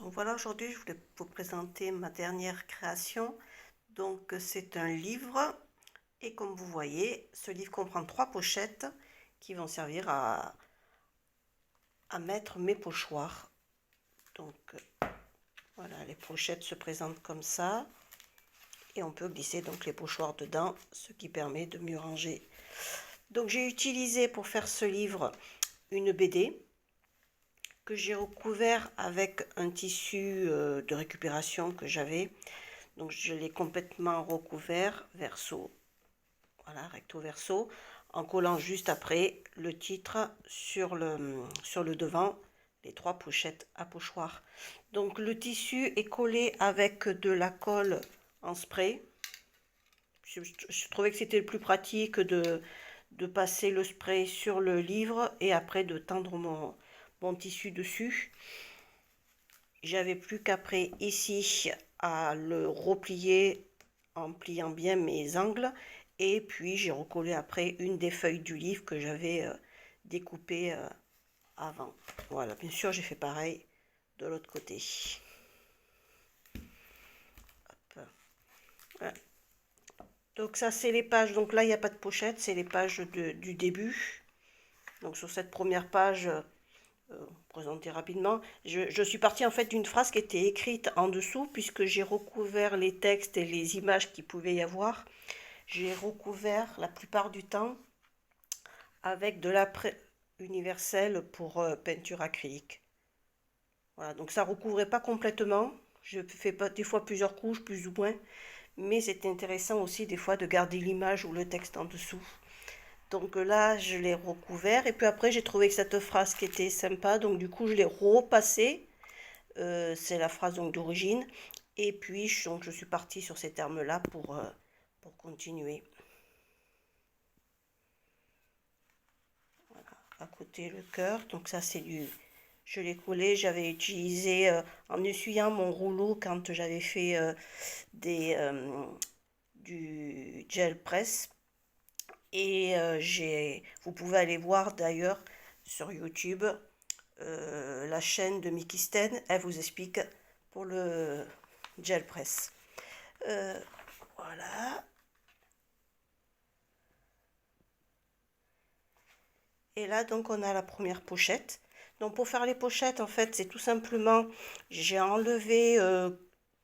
Donc voilà, aujourd'hui je voulais vous présenter ma dernière création. Donc c'est un livre et comme vous voyez, ce livre comprend 3 pochettes qui vont servir à mettre mes pochoirs. Donc voilà, les pochettes se présentent comme ça et on peut glisser donc les pochoirs dedans, ce qui permet de mieux ranger. Donc j'ai utilisé pour faire ce livre une BD que j'ai recouvert avec un tissu de récupération que j'avais. Donc je l'ai complètement recouvert verso, voilà, recto verso, en collant juste après le titre sur le devant, les 3 pochettes à pochoir. Donc le tissu est collé avec de la colle en spray. Je trouvais que c'était le plus pratique de passer le spray sur le livre et après de tendre mon tissu dessus. J'avais plus qu'après ici à le replier en pliant bien mes angles et puis j'ai recollé après une des feuilles du livre que j'avais découpé avant. Voilà, bien sûr j'ai fait pareil de l'autre côté. Hop. Voilà. Donc ça c'est les pages, donc là il n'y a pas de pochette, c'est les pages du début. Donc sur cette première page, présenter rapidement, je suis partie en fait d'une phrase qui était écrite en dessous puisque j'ai recouvert les textes et les images qu'il pouvait y avoir. J'ai recouvert la plupart du temps avec de l'après universel pour peinture acrylique. Voilà, donc ça recouvrait pas complètement. Je fais pas des fois plusieurs couches, plus ou moins, mais c'était intéressant aussi des fois de garder l'image ou le texte en dessous. Donc là, je l'ai recouvert et puis après, j'ai trouvé que cette phrase qui était sympa, donc du coup, je l'ai repassée. C'est la phrase donc d'origine. Et puis, donc, je suis partie sur ces termes-là pour continuer. Voilà, à côté le cœur. Donc ça, c'est du... Je l'ai collé, j'avais utilisé en essuyant mon rouleau quand j'avais fait du gel press. Et vous pouvez aller voir d'ailleurs sur YouTube la chaîne de Mickey Sten, elle vous explique pour le gel press. Voilà. Et là donc on a la première pochette. Donc pour faire les pochettes en fait c'est tout simplement j'ai enlevé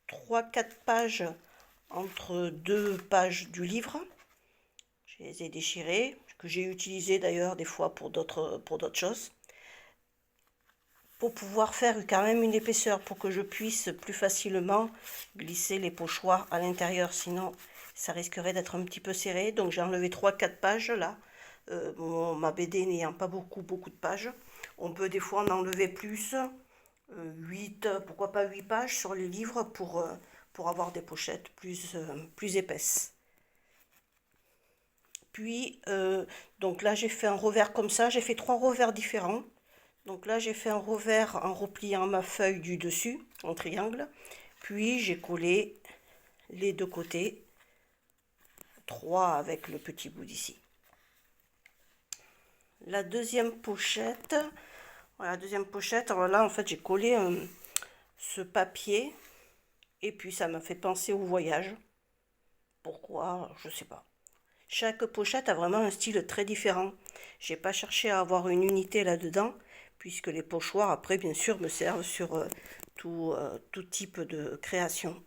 3-4 pages entre 2 pages du livre. Je les ai déchirées, que j'ai utilisées d'ailleurs des fois pour d'autres choses. Pour pouvoir faire quand même une épaisseur pour que je puisse plus facilement glisser les pochoirs à l'intérieur, sinon ça risquerait d'être un petit peu serré. Donc j'ai enlevé 3-4 pages là, ma BD n'ayant pas beaucoup de pages. On peut des fois en enlever plus, 8, pourquoi pas 8 pages sur les livres pour avoir des pochettes plus épaisses. Puis, donc là j'ai fait un revers comme ça, j'ai fait 3 revers différents. Donc là, j'ai fait un revers en repliant ma feuille du dessus en triangle. Puis, j'ai collé les 2 côtés, 3 avec le petit bout d'ici. La deuxième pochette, voilà, la deuxième pochette, alors là, en fait, j'ai collé ce papier. Et puis, ça m'a fait penser au voyage. Pourquoi? Je sais pas. Chaque pochette a vraiment un style très différent. J'ai pas cherché à avoir une unité là-dedans, puisque les pochoirs, après, bien sûr, me servent sur tout type de création.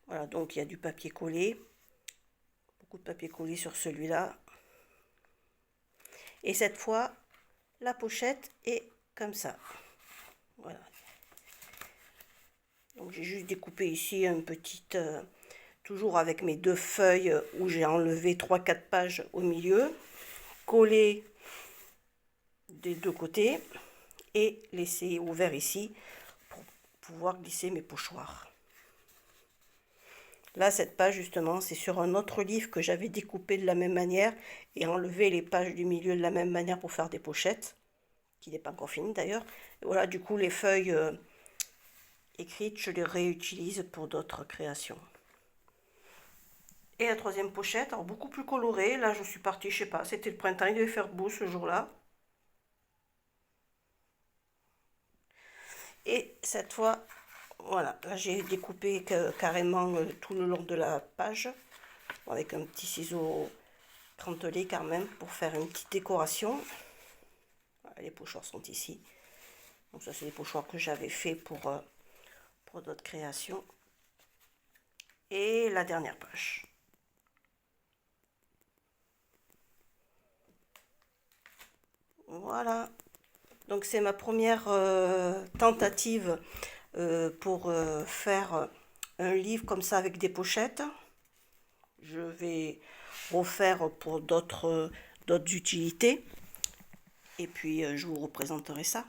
Voilà, donc il y a du papier collé, beaucoup de papier collé sur celui-là. Et cette fois, la pochette est comme ça. Voilà. Donc j'ai juste découpé ici une petite... toujours avec mes 2 feuilles où j'ai enlevé 3-4 pages au milieu, collé des 2 côtés et laissé ouvert ici pour pouvoir glisser mes pochoirs. Là, cette page, justement, c'est sur un autre livre que j'avais découpé de la même manière et enlevé les pages du milieu de la même manière pour faire des pochettes, qui n'est pas encore fini d'ailleurs. Voilà, du coup, les feuilles écrites, je les réutilise pour d'autres créations. Et la troisième pochette, alors beaucoup plus colorée. Là, je suis partie, je sais pas, c'était le printemps, il devait faire beau ce jour-là. Et cette fois, voilà, là j'ai découpé carrément tout le long de la page, avec un petit ciseau crantelé quand même, pour faire une petite décoration. Voilà, les pochoirs sont ici. Donc ça c'est des pochoirs que j'avais fait pour d'autres créations. Et la dernière page. Voilà. Donc c'est ma première tentative pour faire un livre comme ça avec des pochettes. Je vais refaire pour d'autres utilités. Et puis je vous représenterai ça.